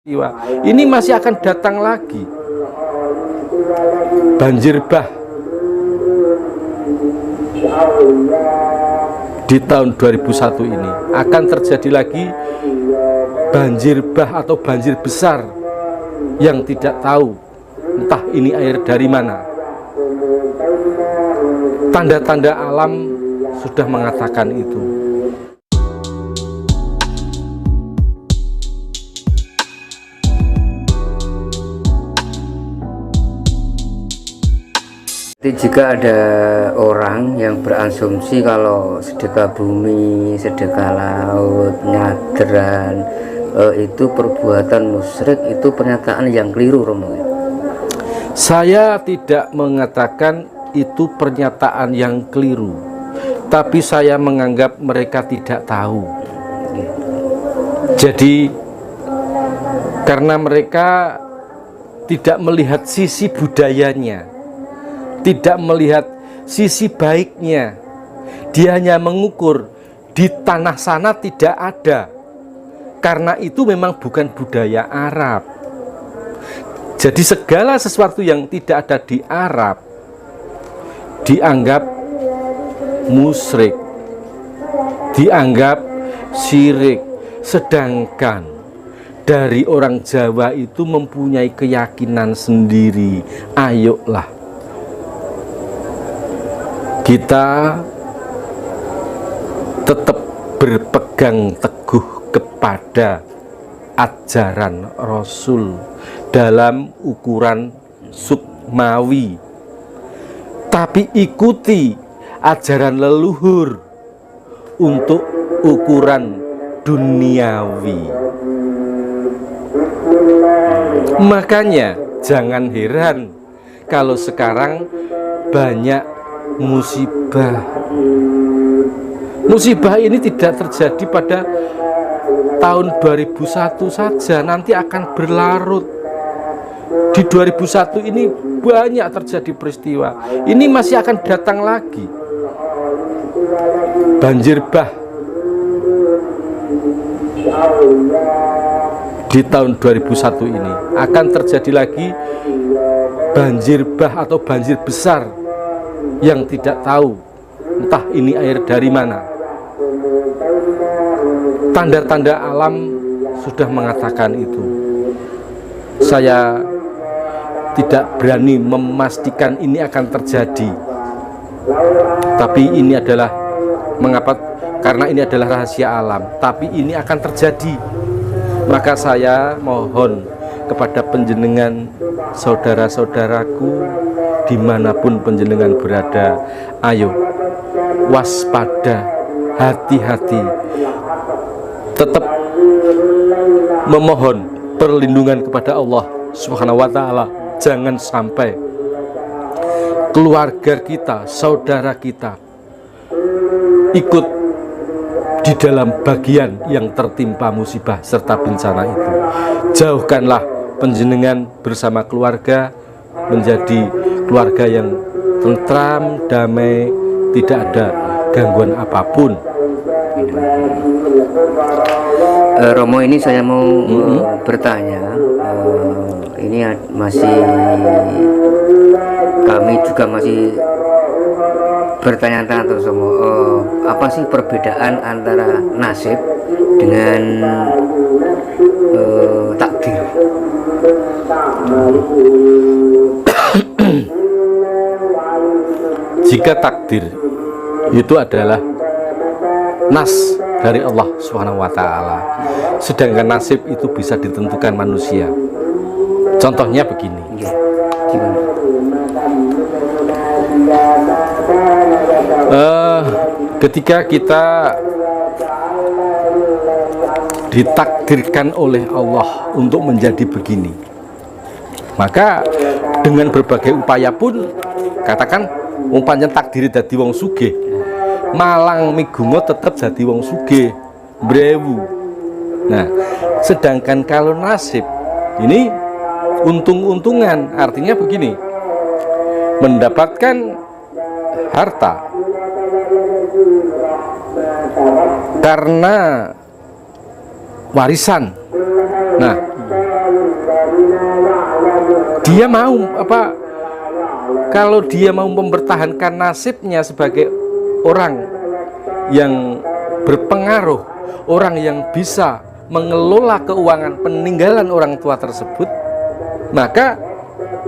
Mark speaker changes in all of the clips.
Speaker 1: Ini masih akan datang lagi. Banjir bah di tahun 2001 ini akan terjadi lagi banjir bah atau banjir besar yang tidak tahu entah ini air dari mana. Tanda-tanda alam sudah mengatakan itu.
Speaker 2: Jadi jika ada orang yang berasumsi kalau sedekah bumi, sedekah laut, nyadran itu perbuatan musyrik, itu pernyataan yang keliru, Romo.
Speaker 1: Saya tidak mengatakan itu pernyataan yang keliru, tapi saya menganggap mereka tidak tahu. Jadi karena mereka tidak melihat sisi budayanya, tidak melihat sisi baiknya, dia hanya mengukur di tanah sana tidak ada, karena itu memang bukan budaya Arab. Jadi segala sesuatu yang tidak ada di Arab dianggap musyrik, dianggap syirik. Sedangkan dari orang Jawa itu mempunyai keyakinan sendiri. Ayolah kita tetap berpegang teguh kepada ajaran Rasul dalam ukuran sukmawi, tapi ikuti ajaran leluhur untuk ukuran duniawi. Makanya jangan heran kalau sekarang banyak musibah. Musibah ini tidak terjadi pada tahun 2001 saja, nanti akan berlarut. Di 2001 ini banyak terjadi peristiwa. Ini masih akan datang lagi. Banjir bah di tahun 2001 ini akan terjadi lagi banjir bah atau banjir besar yang tidak tahu entah ini air dari mana. Tanda-tanda alam sudah mengatakan itu. Saya tidak berani memastikan ini akan terjadi, tapi ini adalah mengapa? Karena ini adalah rahasia alam, tapi ini akan terjadi. Maka saya mohon kepada panjenengan, saudara-saudaraku, dimanapun panjenengan berada, ayo waspada, hati-hati, tetap memohon perlindungan kepada Allah Subhanahu wa Ta'ala. Jangan sampai keluarga kita, saudara kita ikut di dalam bagian yang tertimpa musibah serta bencana itu. Jauhkanlah panjenengan bersama keluarga menjadi keluarga yang tentram, damai, tidak ada gangguan apapun.
Speaker 2: Romo, ini saya mau bertanya. Ini kami juga masih bertanya-tanya terus, Romo. Apa sih perbedaan antara nasib dengan takdir?
Speaker 1: Jika takdir itu adalah nas dari Allah Subhanahu wa Ta'ala, sedangkan nasib itu bisa ditentukan manusia. Contohnya begini. Ketika kita ditakdirkan oleh Allah untuk menjadi begini, maka dengan berbagai upaya pun, katakan umpamanya takdiri dadi wong sugih, malang migungo tetap jadi wong sugih, brewu. Nah, sedangkan kalau nasib ini untung-untungan, artinya begini, mendapatkan harta karena warisan. Nah, dia mau apa, kalau dia mau mempertahankan nasibnya sebagai orang yang berpengaruh, orang yang bisa mengelola keuangan peninggalan orang tua tersebut, maka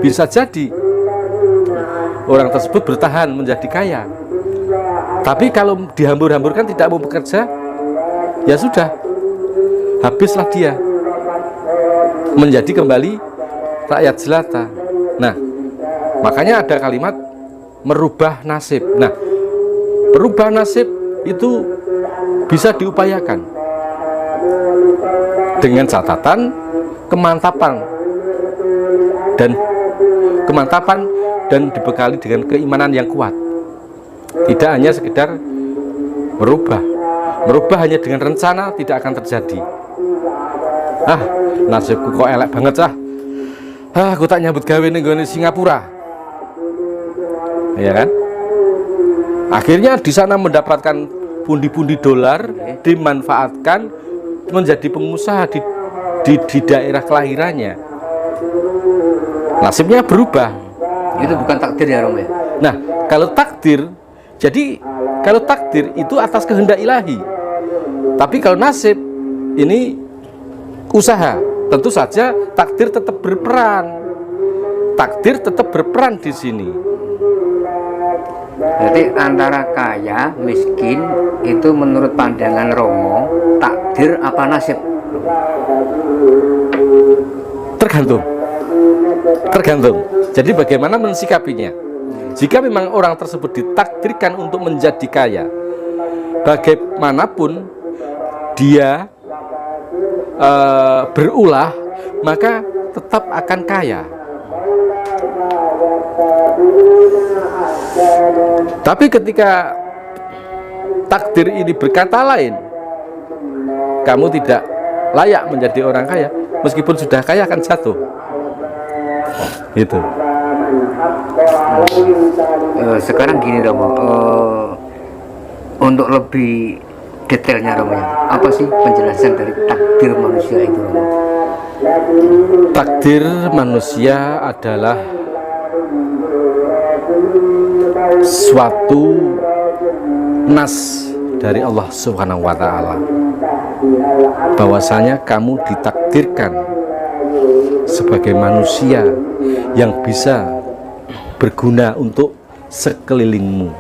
Speaker 1: bisa jadi orang tersebut bertahan menjadi kaya. Tapi kalau dihambur-hamburkan tidak mau bekerja, ya sudah, habislah dia, menjadi kembali rakyat jelata. Nah, makanya ada kalimat merubah nasib. Nah, merubah nasib itu bisa diupayakan dengan catatan kemantapan dan dibekali dengan keimanan yang kuat. Tidak hanya sekedar merubah hanya dengan rencana tidak akan terjadi. Nasibku kok elek banget aku tak nyambut gawe ning gone Singapura, ya kan? Akhirnya di sana mendapatkan pundi-pundi dolar, dimanfaatkan menjadi pengusaha di daerah kelahirannya. Nasibnya berubah.
Speaker 2: Itu bukan takdir ya Romo ya?
Speaker 1: Nah, kalau takdir, jadi kalau takdir itu atas kehendak ilahi. Tapi kalau nasib ini usaha, tentu saja takdir tetap berperan. Takdir tetap berperan di sini.
Speaker 2: Jadi antara kaya, miskin itu menurut pandangan Romo, takdir apa nasib?
Speaker 1: Tergantung. Jadi bagaimana mensikapinya. Jika memang orang tersebut ditakdirkan untuk menjadi kaya, bagaimanapun dia berulah, maka tetap akan kaya. Tapi ketika takdir ini berkata lain, kamu tidak layak menjadi orang kaya, meskipun sudah kaya akan jatuh. Itu.
Speaker 2: Sekarang gini Romo, untuk lebih detailnya Romo ya, apa sih penjelasan dari takdir manusia itu Romo?
Speaker 1: Takdir manusia adalah suatu nas dari Allah Subhanahu wa Ta'ala, bahwasanya kamu ditakdirkan sebagai manusia yang bisa berguna untuk sekelilingmu.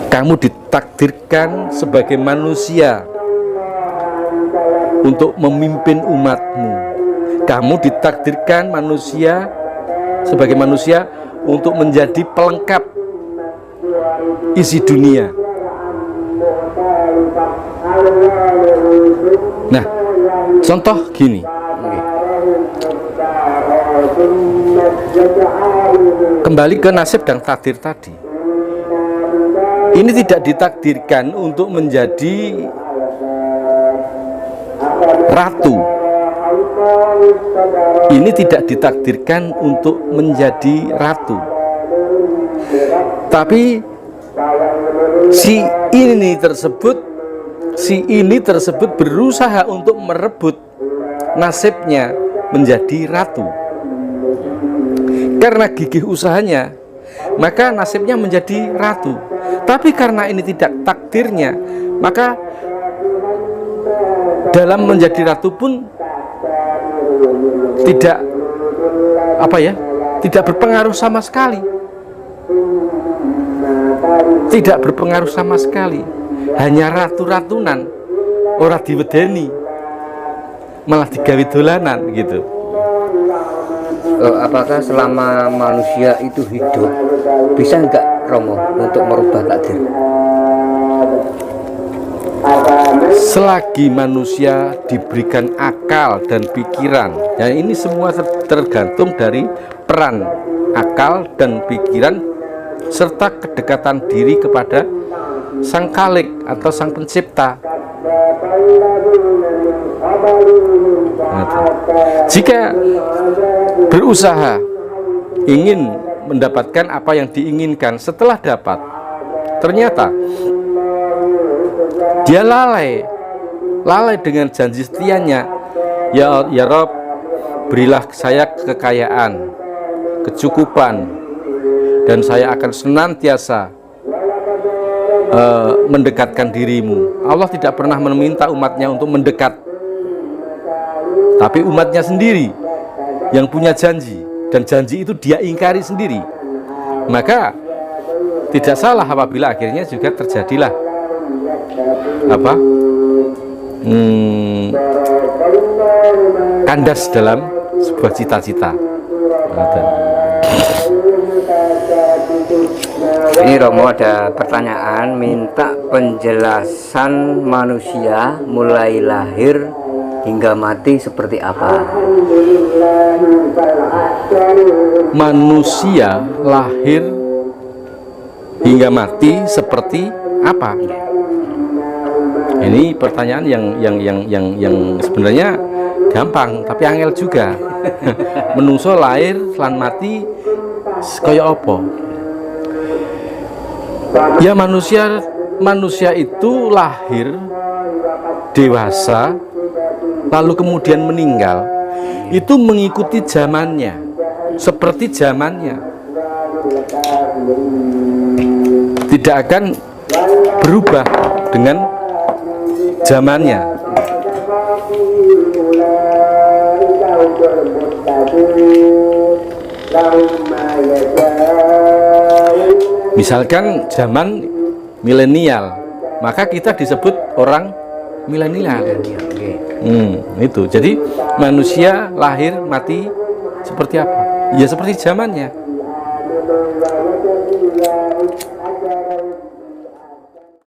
Speaker 1: Kamu ditakdirkan sebagai manusia untuk memimpin umatmu. Kamu ditakdirkan sebagai manusia untuk menjadi pelengkap isi dunia. Nah, contoh gini. Kembali ke nasib dan takdir tadi. Ini tidak ditakdirkan untuk menjadi ratu. Ini tidak ditakdirkan untuk menjadi ratu. Tapi si ini tersebut berusaha untuk merebut nasibnya menjadi ratu. Karena gigih usahanya, maka nasibnya menjadi ratu. Tapi karena ini tidak takdirnya, maka dalam menjadi ratu pun tidak berpengaruh sama sekali. Tidak berpengaruh sama sekali. Hanya ratu-ratunan, ora diwedeni, malah digawe dolanan gitu.
Speaker 2: Apakah selama manusia itu hidup bisa enggak Romo untuk merubah takdir?
Speaker 1: Selagi manusia diberikan akal dan pikiran, ya ini semua tergantung dari peran akal dan pikiran serta kedekatan diri kepada Sang Khalik atau Sang Pencipta. Jika berusaha ingin mendapatkan apa yang diinginkan, setelah dapat ternyata dia lalai dengan janji setianya, ya Rob, berilah saya kekayaan, kecukupan, dan saya akan senantiasa mendekatkan dirimu. Allah tidak pernah meminta umatnya untuk mendekat, tapi umatnya sendiri yang punya janji, dan janji itu dia ingkari sendiri. Maka tidak salah apabila akhirnya juga terjadilah kandas dalam sebuah cita-cita.
Speaker 2: Ini Romo ada pertanyaan, minta penjelasan manusia mulai lahir hingga mati seperti apa?
Speaker 1: Manusia lahir hingga mati seperti apa? Ini pertanyaan yang sebenarnya gampang tapi angel juga. Menungso lahir lan mati kaya apa? Ya, manusia itu lahir dewasa lalu kemudian meninggal, itu mengikuti zamannya, seperti zamannya, tidak akan berubah dengan zamannya. Misalkan zaman milenial, maka kita disebut orang milenial. Itu. Jadi manusia lahir mati seperti apa? Ya seperti zamannya.